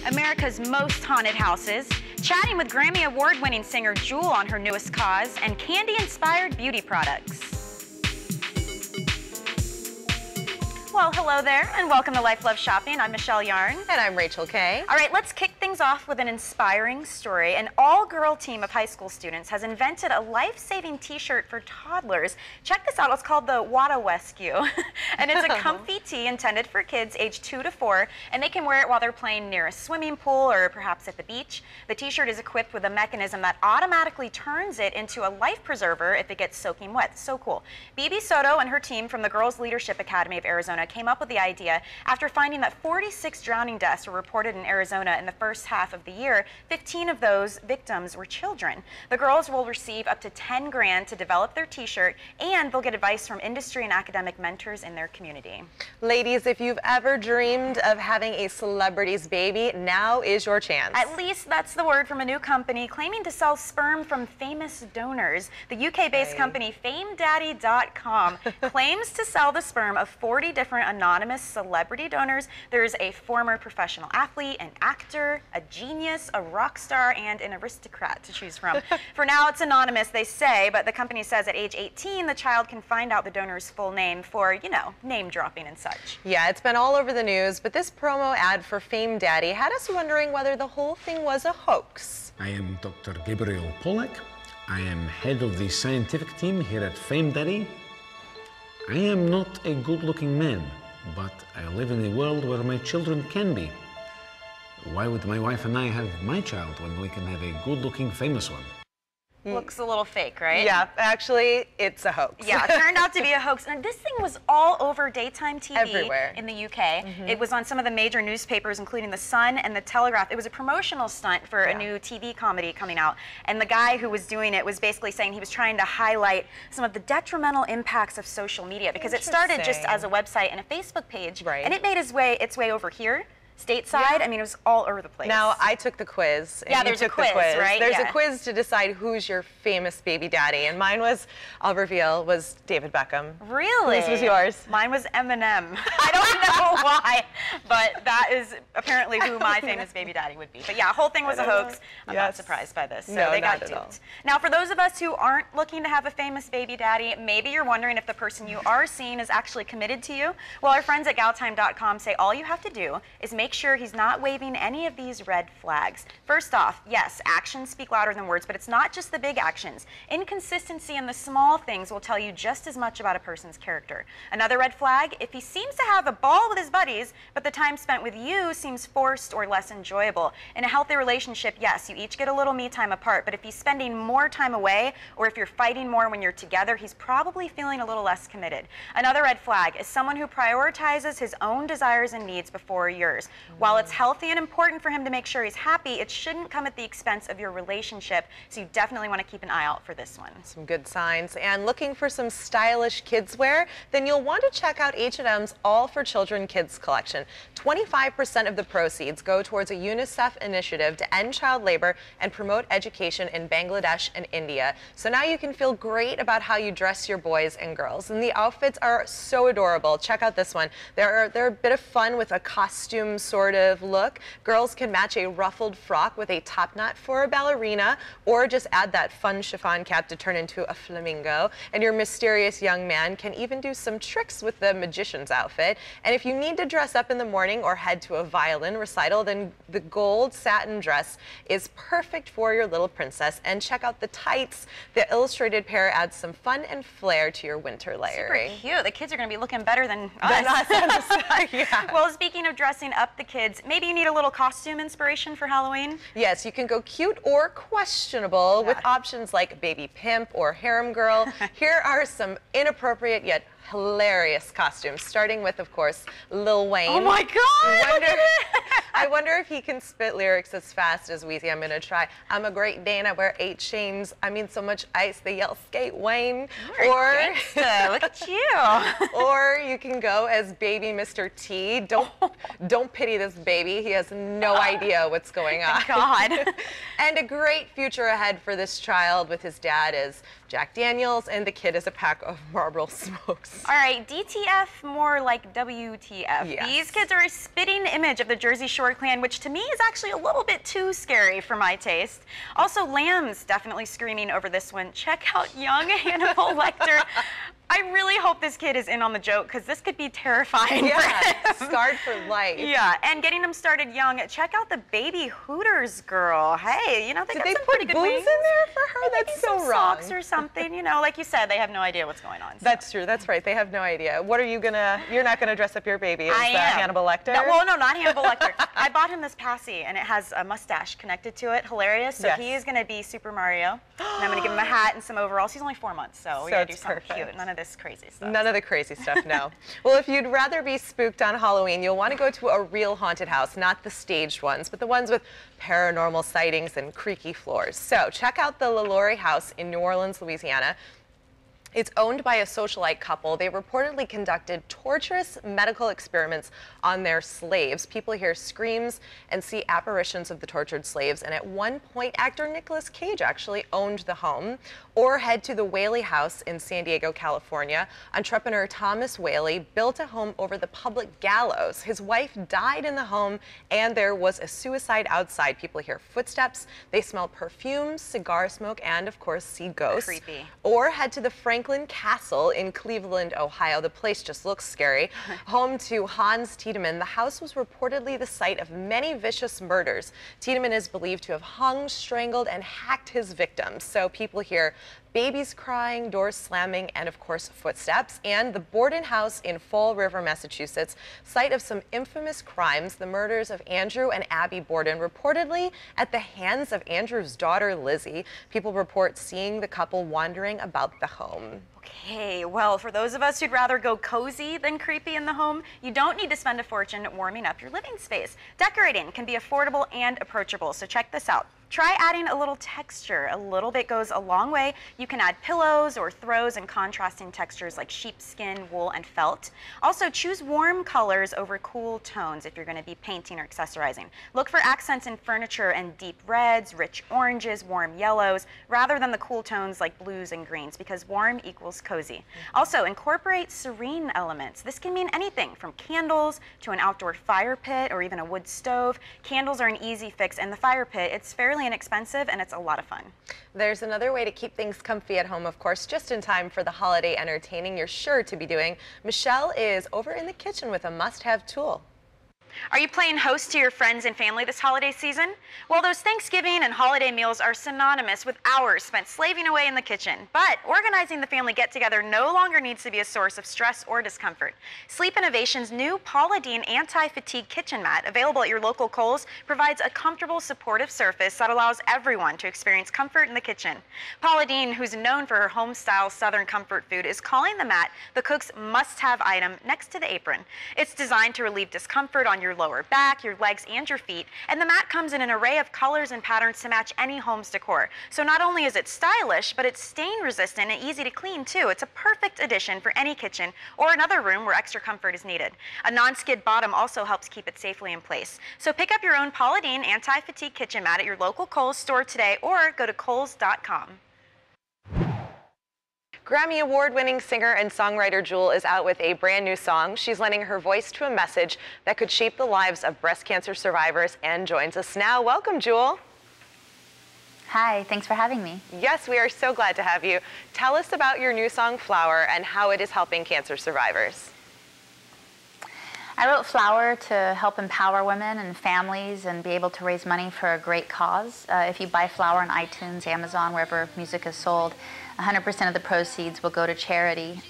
America's most haunted houses, chatting with Grammy Award-winning singer Jewel on her newest cause, and candy-inspired beauty products. Well, hello there, and welcome to Life Love Shopping. I'm Michelle Yarn. And I'm Rachel Kay. All right, let's kick things off with an inspiring story. An all-girl team of high school students has invented a life-saving t-shirt for toddlers. Check this out, it's called the Wada-Wescue. And it's a comfy tee intended for kids aged 2 to 4, and they can wear it while they're playing near a swimming pool or perhaps at the beach. The t-shirt is equipped with a mechanism that automatically turns it into a life preserver if it gets soaking wet. So cool. BB Soto and her team from the Girls Leadership Academy of Arizona came up with the idea after finding that 46 drowning deaths were reported in Arizona in the first half of the year. 15 of those victims were children. The girls will receive up to 10 grand to develop their t-shirt, and they'll get advice from industry and academic mentors in their community. Ladies, if you've ever dreamed of having a celebrity's baby, now is your chance. At least that's the word from a new company claiming to sell sperm from famous donors. The UK-based company FameDaddy.com claims to sell the sperm of 40 different anonymous celebrity donors. There's a former professional athlete, an actor, a genius, a rock star, and an aristocrat to choose from. For now, it's anonymous, they say, but the company says at age 18, the child can find out the donor's full name for, you know, name dropping and such. Yeah, it's been all over the news, but this promo ad for Fame Daddy had us wondering whether the whole thing was a hoax. I am Dr. Gabriel Pollack. I am head of the scientific team here at Fame Daddy. I am not a good-looking man, but I live in a world where my children can be. Why would my wife and I have my child when we can have a good-looking famous one? Looks a little fake, right? Yeah, actually, it's a hoax. Yeah, it turned out to be a hoax. And this thing was all over daytime TV everywhere in the UK. It was on some of the major newspapers, including The Sun and The Telegraph. It was a promotional stunt for a new TV comedy coming out. And the guy who was doing it was basically saying he was trying to highlight some of the detrimental impacts of social media, because it started just as a website and a Facebook page, and it made its way over here. Stateside, I mean, it was all over the place. Now, I took the quiz. Yeah, there's a quiz, right? There's a quiz to decide who's your famous baby daddy, and mine was, I'll reveal, was David Beckham. Really? This was yours. Mine was Eminem. I don't know why, but that is apparently who my famous baby daddy would be. But yeah, the whole thing was a hoax. I'm not surprised by this. So they got duped. Now, for those of us who aren't looking to have a famous baby daddy, maybe you're wondering if the person you are seeing is actually committed to you. Well, our friends at galtime.com say all you have to do is make sure he's not waving any of these red flags. First off, yes, actions speak louder than words, but it's not just the big actions. Inconsistency in the small things will tell you just as much about a person's character. Another red flag, if he seems to have a ball with his buddies, but the time spent with you seems forced or less enjoyable. In a healthy relationship, yes, you each get a little me time apart, but if he's spending more time away, or if you're fighting more when you're together, he's probably feeling a little less committed. Another red flag is someone who prioritizes his own desires and needs before yours. While it's healthy and important for him to make sure he's happy, it shouldn't come at the expense of your relationship, so you definitely want to keep an eye out for this one. Some good signs. And looking for some stylish kids wear? Then you'll want to check out H&M's All for Children Kids collection. 25% of the proceeds go towards a UNICEF initiative to end child labor and promote education in Bangladesh and India. So now you can feel great about how you dress your boys and girls. And the outfits are so adorable. Check out this one. They're a bit of fun with a costume sort of look. Girls can match a ruffled frock with a top knot for a ballerina, or just add that fun chiffon cap to turn into a flamingo. And your mysterious young man can even do some tricks with the magician's outfit. And if you need to dress up in the morning or head to a violin recital, then the gold satin dress is perfect for your little princess. And check out the tights. The illustrated pair adds some fun and flair to your winter layering. Super cute. The kids are going to be looking better than us. Yeah. Well, speaking of dressing up the kids, maybe you need a little costume inspiration for Halloween? Yes, you can go cute or questionable with options like baby pimp or harem girl. Here are some inappropriate yet hilarious costumes, starting with, of course, Lil Wayne. Oh my God! I wonder if he can spit lyrics as fast as Weezy. I'm gonna try. I'm a Great Dane, I wear 8 chains. I mean so much ice, they yell skate Wayne. Or look at you. Or you can go as baby Mr. T. Don't pity this baby. He has no idea what's going on. God. And a great future ahead for this child with his dad is Jack Daniels, and the kid is a pack of Marlboro Smokes. All right, DTF, more like WTF. Yes. These kids are a spitting image of the Jersey Shore clan, which to me is actually a little bit too scary for my taste. Also, Lamb's definitely screaming over this one. Check out young Hannibal Lecter. I really hope this kid is in on the joke, because this could be terrifying for him. Scarred for life. Yeah, and getting him started young. Check out the baby Hooters girl. Hey, you know, they Did got they some put pretty good boobs wings in there for her? That's so wrong. Socks or something, you know, like you said, they have no idea what's going on. So. That's true. That's right. They have no idea. What are you gonna? You're not gonna dress up your baby as Hannibal Lecter? No, well, no, not Hannibal Lecter. I bought him this passy, and it has a mustache connected to it. Hilarious. So he is gonna be Super Mario, and I'm gonna give him a hat and some overalls. He's only 4 months, so we gotta do something cute. None of this crazy stuff. None of the crazy stuff, no. Well, if you'd rather be spooked on Halloween, you'll want to go to a real haunted house, not the staged ones, but the ones with paranormal sightings and creaky floors. So check out the LaLaurie House in New Orleans, Louisiana. It's owned by a socialite couple. They reportedly conducted torturous medical experiments on their slaves. People hear screams and see apparitions of the tortured slaves. And at one point, actor Nicolas Cage actually owned the home. Or head to the Whaley House in San Diego, California. Entrepreneur Thomas Whaley built a home over the public gallows. His wife died in the home, and there was a suicide outside. People hear footsteps. They smell perfumes, cigar smoke, and of course see ghosts. Creepy. Or head to the Franklin Castle in Cleveland, Ohio. The place just looks scary. Home to Hans Tiedemann, the house was reportedly the site of many vicious murders. Tiedemann is believed to have hung, strangled, and hacked his victims. So people hear babies crying, doors slamming, and of course footsteps. And the Borden House in Fall River, Massachusetts, site of some infamous crimes, the murders of Andrew and Abby Borden, reportedly at the hands of Andrew's daughter Lizzie. People report seeing the couple wandering about the home. Okay, well, for those of us who'd rather go cozy than creepy in the home, you don't need to spend a fortune warming up your living space. Decorating can be affordable and approachable, so check this out. Try adding a little texture. A little bit goes a long way. You can add pillows or throws and contrasting textures like sheepskin, wool, and felt. Also, choose warm colors over cool tones if you're going to be painting or accessorizing. Look for accents in furniture and deep reds, rich oranges, warm yellows, rather than the cool tones like blues and greens, because warm equals cozy. Also, incorporate serene elements. This can mean anything from candles to an outdoor fire pit or even a wood stove. Candles are an easy fix, and the fire pit, it's fairly inexpensive and it's a lot of fun. There's another way to keep things comfy at home, of course, just in time for the holiday entertaining you're sure to be doing. Michelle is over in the kitchen with a must-have tool. Are you playing host to your friends and family this holiday season? Well, those Thanksgiving and holiday meals are synonymous with hours spent slaving away in the kitchen. But organizing the family get-together no longer needs to be a source of stress or discomfort. Sleep Innovation's new Paula Deen anti-fatigue kitchen mat, available at your local Kohl's, provides a comfortable, supportive surface that allows everyone to experience comfort in the kitchen. Paula Deen, who's known for her home-style Southern comfort food, is calling the mat the cook's must-have item next to the apron. It's designed to relieve discomfort on your lower back, your legs, and your feet, and the mat comes in an array of colors and patterns to match any home's decor. So not only is it stylish, but it's stain resistant and easy to clean too. It's a perfect addition for any kitchen or another room where extra comfort is needed. A non-skid bottom also helps keep it safely in place. So pick up your own Paula Deen anti-fatigue kitchen mat at your local Kohl's store today, or go to kohls.com. Grammy Award-winning singer and songwriter Jewel is out with a brand new song. She's lending her voice to a message that could shape the lives of breast cancer survivors and joins us now. Welcome, Jewel. Hi, thanks for having me. Yes, we are so glad to have you. Tell us about your new song, Flower, and how it is helping cancer survivors. I wrote Flower to help empower women and families and be able to raise money for a great cause. If you buy Flower on iTunes, Amazon, wherever music is sold, 100% of the proceeds will go to charity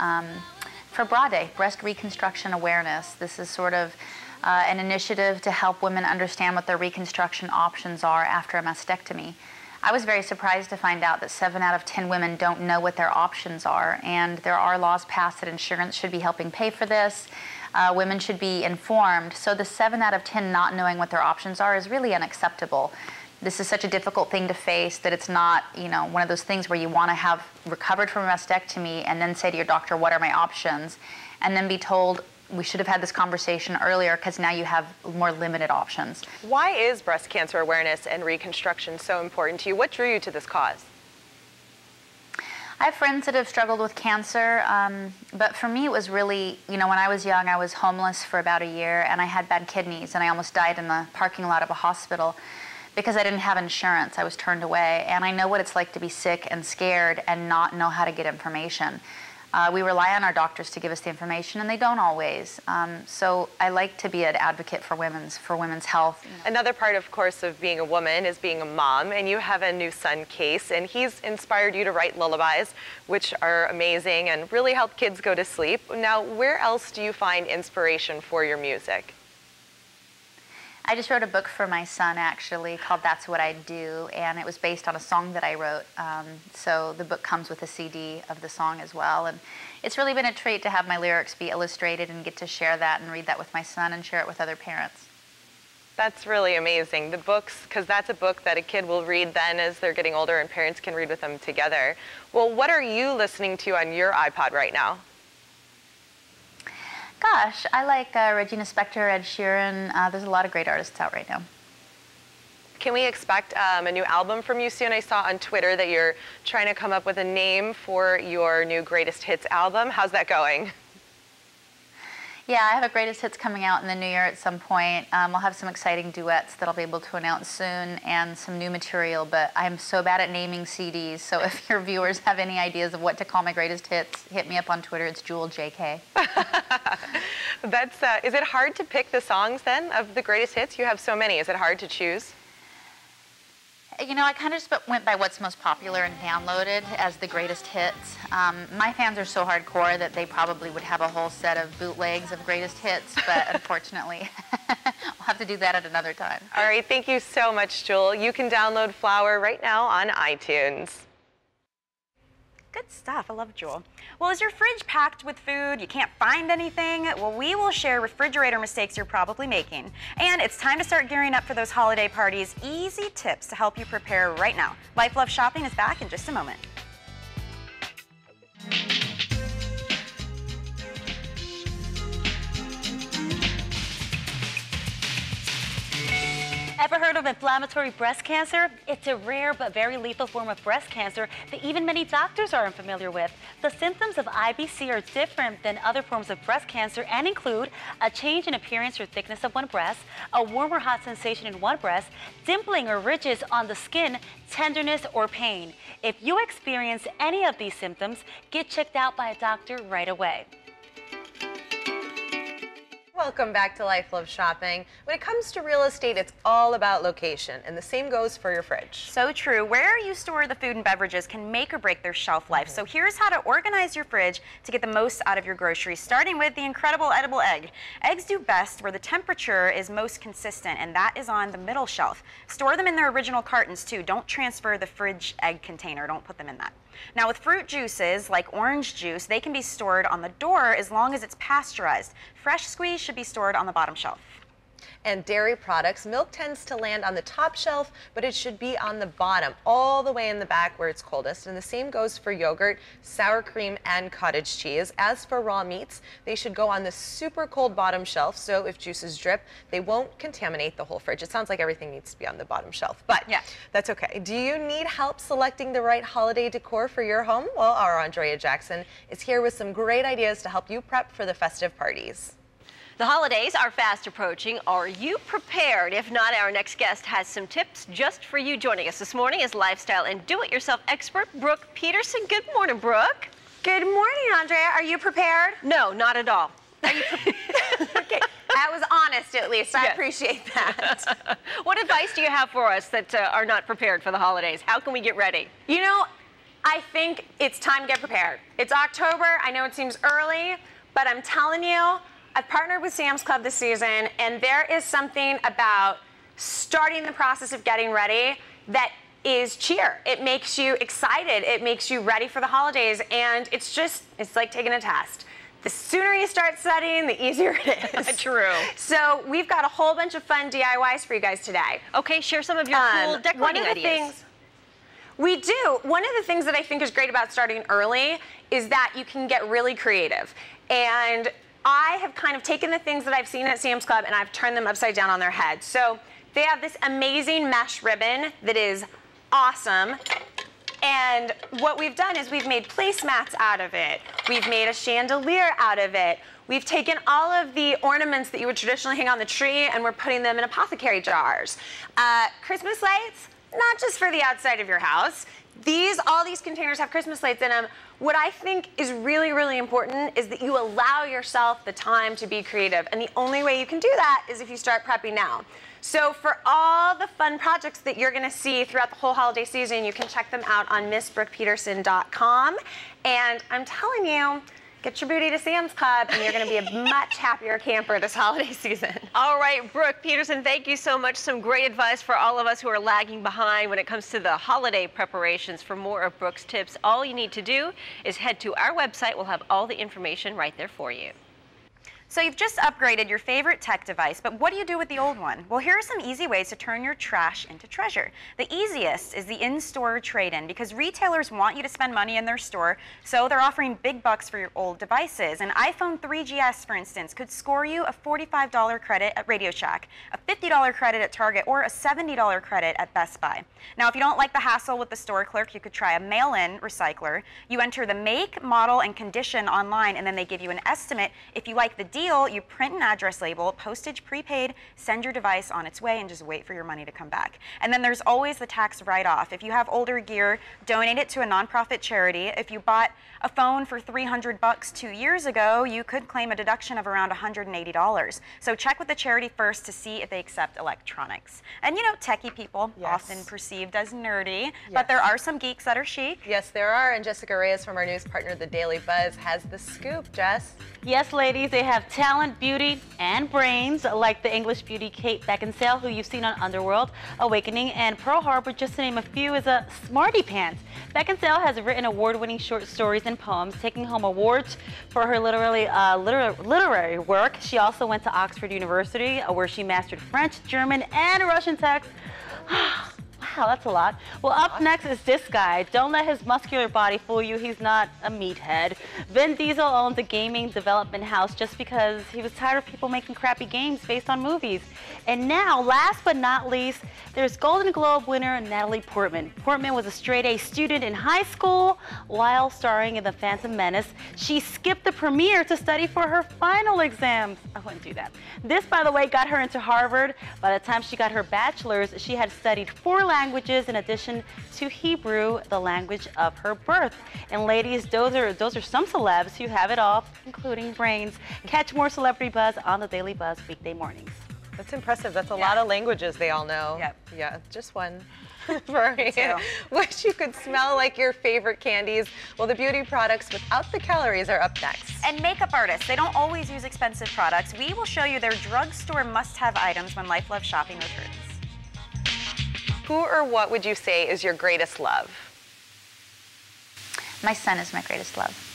for Bra Day, Breast Reconstruction Awareness. This is sort of an initiative to help women understand what their reconstruction options are after a mastectomy. I was very surprised to find out that 7 out of 10 women don't know what their options are, and there are laws passed that insurance should be helping pay for this. Women should be informed. So the 7 out of 10 not knowing what their options are is really unacceptable. This is such a difficult thing to face that it's not, one of those things where you want to have recovered from a mastectomy and then say to your doctor, what are my options? And then be told, we should have had this conversation earlier because now you have more limited options. Why is breast cancer awareness and reconstruction so important to you? What drew you to this cause? I have friends that have struggled with cancer, but for me it was really, when I was young, I was homeless for about a year, and I had bad kidneys, and I almost died in the parking lot of a hospital because I didn't have insurance. I was turned away, and I know what it's like to be sick and scared and not know how to get information. We rely on our doctors to give us the information, and they don't always. So I like to be an advocate for women's health. Another part, of course, of being a woman is being a mom, and you have a new son, Case, and he's inspired you to write lullabies, which are amazing and really help kids go to sleep. Now, where else do you find inspiration for your music? I just wrote a book for my son, actually, called That's What I Do, and it was based on a song that I wrote. So the book comes with a CD of the song as well, and it's really been a treat to have my lyrics be illustrated and get to share that and read that with my son and share it with other parents. That's really amazing. The books, because that's a book that a kid will read then as they're getting older and parents can read with them together. Well, what are you listening to on your iPod right now? Gosh, I like Regina Spektor, Ed Sheeran. There's a lot of great artists out right now. Can we expect a new album from you soon? I saw on Twitter that you're trying to come up with a name for your new Greatest Hits album. How's that going? Yeah, I have a Greatest Hits coming out in the new year at some point. I'll have some exciting duets that I'll be able to announce soon and some new material, but I'm so bad at naming CDs, so if your viewers have any ideas of what to call my Greatest Hits, hit me up on Twitter. It's Jewel JK. Is it hard to pick the songs then of the Greatest Hits? You have so many. Is it hard to choose? I kind of just went by what's most popular and downloaded as the greatest hits. My fans are so hardcore that they probably would have a whole set of bootlegs of greatest hits, but unfortunately, we'll have to do that at another time. All right, thank you so much, Jewel. You can download Flower right now on iTunes. Good stuff. I love Jewel. Well, is your fridge packed with food? You can't find anything? Well, we will share refrigerator mistakes you're probably making. And it's time to start gearing up for those holiday parties. Easy tips to help you prepare right now. Life Love Shopping is back in just a moment. Ever heard of inflammatory breast cancer? It's a rare but very lethal form of breast cancer that even many doctors are unfamiliar with. The symptoms of IBC are different than other forms of breast cancer and include a change in appearance or thickness of one breast, a warm or hot sensation in one breast, dimpling or ridges on the skin, tenderness, or pain. If you experience any of these symptoms, get checked out by a doctor right away. Welcome back to Life Love Shopping. When it comes to real estate, it's all about location, and the same goes for your fridge. So true. Where you store the food and beverages can make or break their shelf life. So here's how to organize your fridge to get the most out of your groceries, starting with the incredible edible egg. Eggs do best where the temperature is most consistent, and that is on the middle shelf. Store them in their original cartons too. Don't transfer the fridge egg container. Don't put them in that. Now with fruit juices like orange juice, they can be stored on the door as long as it's pasteurized. Fresh squeeze should be stored on the bottom shelf. And dairy products, milk tends to land on the top shelf, but it should be on the bottom, all the way in the back where it's coldest. And the same goes for yogurt, sour cream, and cottage cheese. As for raw meats, they should go on the super cold bottom shelf, so if juices drip, they won't contaminate the whole fridge. It sounds like everything needs to be on the bottom shelf, but yeah, that's okay. Do you need help selecting the right holiday decor for your home? Well, our Andrea Jackson is here with some great ideas to help you prep for the festive parties. The holidays are fast approaching. Are you prepared? If not, our next guest has some tips just for you. Joining us this morning is lifestyle and do-it-yourself expert Brooke Peterson. Good morning, Brooke. Good morning, Andrea. Are you prepared? No, not at all. Are you okay, that was honest at least. I appreciate that. What advice do you have for us that are not prepared for the holidays? How can we get ready? You know, I think it's time to get prepared. It's October. I know it seems early, but I'm telling you, I've partnered with Sam's Club this season, and there is something about starting the process of getting ready that is cheer. It makes you excited. It makes you ready for the holidays, and it's like taking a test. The sooner you start studying, the easier it is. True. So we've got a whole bunch of fun DIYs for you guys today. Okay, share some of your cool decorating ideas. We do. One of the things that I think is great about starting early is that you can get really creative. And I have kind of taken the things that I've seen at Sam's Club and I've turned them upside down on their head. So they have this amazing mesh ribbon that is awesome. And what we've done is we've made placemats out of it. We've made a chandelier out of it. We've taken all of the ornaments that you would traditionally hang on the tree and we're putting them in apothecary jars. Christmas lights, not just for the outside of your house. All these containers have Christmas lights in them. What I think is really, really important is that you allow yourself the time to be creative. And the only way you can do that is if you start prepping now. So for all the fun projects that you're going to see throughout the whole holiday season, you can check them out on MissBrookePeterson.com. And I'm telling you, get your booty to Sam's Club and you're going to be a much happier camper this holiday season. All right, Brooke Peterson, thank you so much. Some great advice for all of us who are lagging behind when it comes to the holiday preparations. For more of Brooke's tips, all you need to do is head to our website. We'll have all the information right there for you. So you've just upgraded your favorite tech device, but what do you do with the old one? Well, here are some easy ways to turn your trash into treasure. The easiest is the in-store trade-in, because retailers want you to spend money in their store, so they're offering big bucks for your old devices. An iPhone 3GS, for instance, could score you a $45 credit at Radio Shack, a $50 credit at Target, or a $70 credit at Best Buy. Now, if you don't like the hassle with the store clerk, you could try a mail-in recycler. You enter the make, model, and condition online, and then they give you an estimate. If you like the deal, you print an address label, postage prepaid, send your device on its way, and just wait for your money to come back. And then there's always the tax write-off. If you have older gear, donate it to a nonprofit charity. If you bought a phone for $300 2 years ago, you could claim a deduction of around $180. So check with the charity first to see if they accept electronics. And you know, techie people often perceived as nerdy, but there are some geeks that are chic. Yes, there are, and Jessica Reyes from our news partner, The Daily Buzz, has the scoop. Jess? Yes, ladies, they have talent, beauty, and brains, like the English beauty Kate Beckinsale, who you've seen on Underworld, Awakening, and Pearl Harbor, just to name a few, is a smarty pants. Beckinsale has written award-winning short stories and poems, taking home awards for her literary work. She also went to Oxford University, where she mastered French, German, and Russian text. Wow, that's a lot. Well, up next is this guy. Don't let his muscular body fool you. He's not a meathead. Vin Diesel owns a gaming development house just because he was tired of people making crappy games based on movies. And now, last but not least, there's Golden Globe winner Natalie Portman. Portman was a straight-A student in high school while starring in The Phantom Menace. She skipped the premiere to study for her final exams. I wouldn't do that. This, by the way, got her into Harvard. By the time she got her bachelor's, she had studied 4 languages in addition to Hebrew, the language of her birth. And ladies, those are some celebs who have it all, including brains. Catch more celebrity buzz on the Daily Buzz weekday mornings. That's impressive. That's a lot of languages they all know. Yep. Yeah, just one. Wish you could smell like your favorite candies. Well, the beauty products without the calories are up next. And makeup artists, they don't always use expensive products. We will show you their drugstore must-have items when Life Love Shopping returns. Who or what would you say is your greatest love? My son is my greatest love.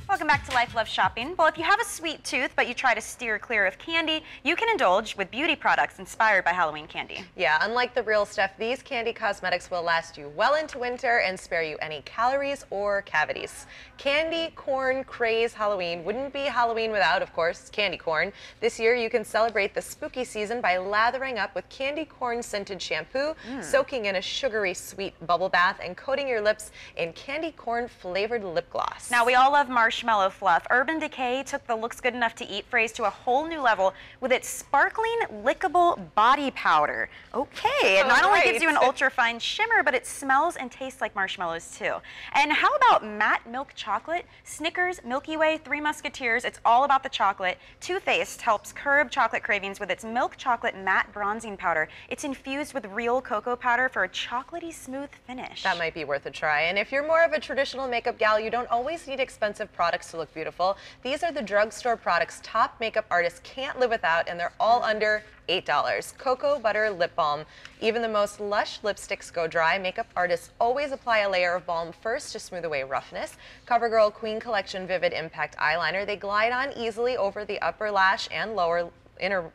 Welcome back to Life Love Shopping. Well, if you have a sweet tooth but you try to steer clear of candy, you can indulge with beauty products inspired by Halloween candy. Yeah, unlike the real stuff, these candy cosmetics will last you well into winter and spare you any calories or cavities. Candy corn craze Halloween wouldn't be Halloween without, of course, candy corn. This year you can celebrate the spooky season by lathering up with candy corn scented shampoo, soaking in a sugary sweet bubble bath, and coating your lips in candy corn flavored lip gloss. Now, we all love marshmallow fluff. Urban Decay took the looks good enough to eat phrase to a whole new level with its sparkling lickable body powder. Okay, it not only gives you an ultra fine shimmer, but it smells and tastes like marshmallows too. And how about matte milk chocolate? Snickers, Milky Way, Three Musketeers, it's all about the chocolate. Too Faced helps curb chocolate cravings with its milk chocolate matte bronzing powder. It's infused with real cocoa powder for a chocolatey smooth finish. That might be worth a try. And if you're more of a traditional makeup gal, you don't always need expensive products to look beautiful. These are the drugstore products top makeup artists can't live without, and they're all under $8. Cocoa Butter Lip Balm. Even the most lush lipsticks go dry. Makeup artists always apply a layer of balm first to smooth away roughness. CoverGirl Queen Collection Vivid Impact Eyeliner. They glide on easily over the upper lash and lower inner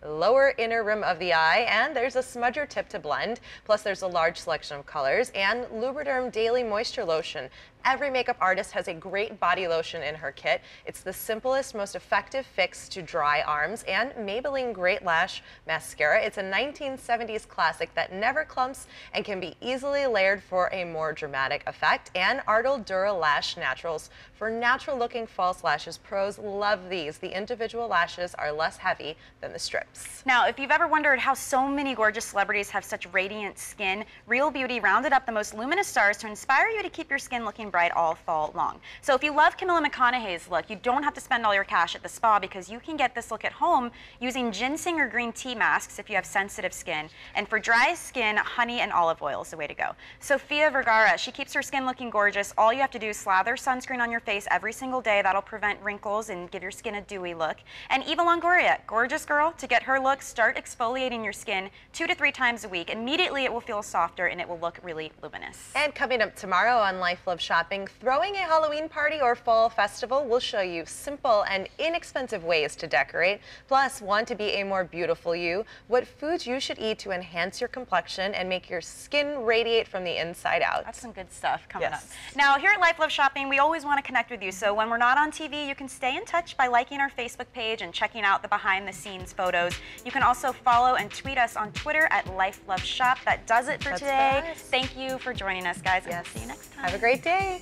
lower inner rim of the eye, and there's a smudger tip to blend. Plus, there's a large selection of colors, and Lubriderm Daily Moisture Lotion. Every makeup artist has a great body lotion in her kit. It's the simplest, most effective fix to dry arms. And Maybelline Great Lash Mascara. It's a 1970s classic that never clumps and can be easily layered for a more dramatic effect. And Ardell Dura Lash Naturals for natural-looking false lashes. Pros love these. The individual lashes are less heavy than the strips. Now, if you've ever wondered how so many gorgeous celebrities have such radiant skin, Real Beauty rounded up the most luminous stars to inspire you to keep your skin looking bright all fall long. So if you love Camilla McConaughey's look, you don't have to spend all your cash at the spa because you can get this look at home using ginseng or green tea masks if you have sensitive skin. And for dry skin, honey and olive oil is the way to go. Sofia Vergara, she keeps her skin looking gorgeous. All you have to do is slather sunscreen on your face every single day. That'll prevent wrinkles and give your skin a dewy look. And Eva Longoria, gorgeous girl, to get her look, start exfoliating your skin 2 to 3 times a week. Immediately it will feel softer and it will look really luminous. And coming up tomorrow on Life Love Shopping, throwing a Halloween party or fall festival, we'll show you simple and inexpensive ways to decorate. Plus, want to be a more beautiful you, what foods you should eat to enhance your complexion and make your skin radiate from the inside out. That's some good stuff coming up. Now, here at Life Love Shopping, we always want to connect with you. So when we're not on TV, you can stay in touch by liking our Facebook page and checking out the behind-the-scenes photos. You can also follow and tweet us on Twitter at Life Love Shop. That does it for today. Thank you for joining us, guys, and we'll see you next time. Have a great day.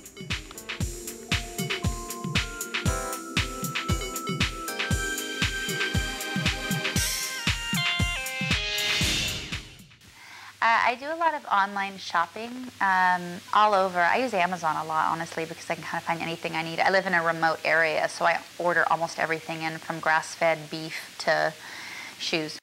I do a lot of online shopping all over. I use Amazon a lot, honestly, because I can kind of find anything I need. I live in a remote area, so I order almost everything in, from grass-fed beef to shoes.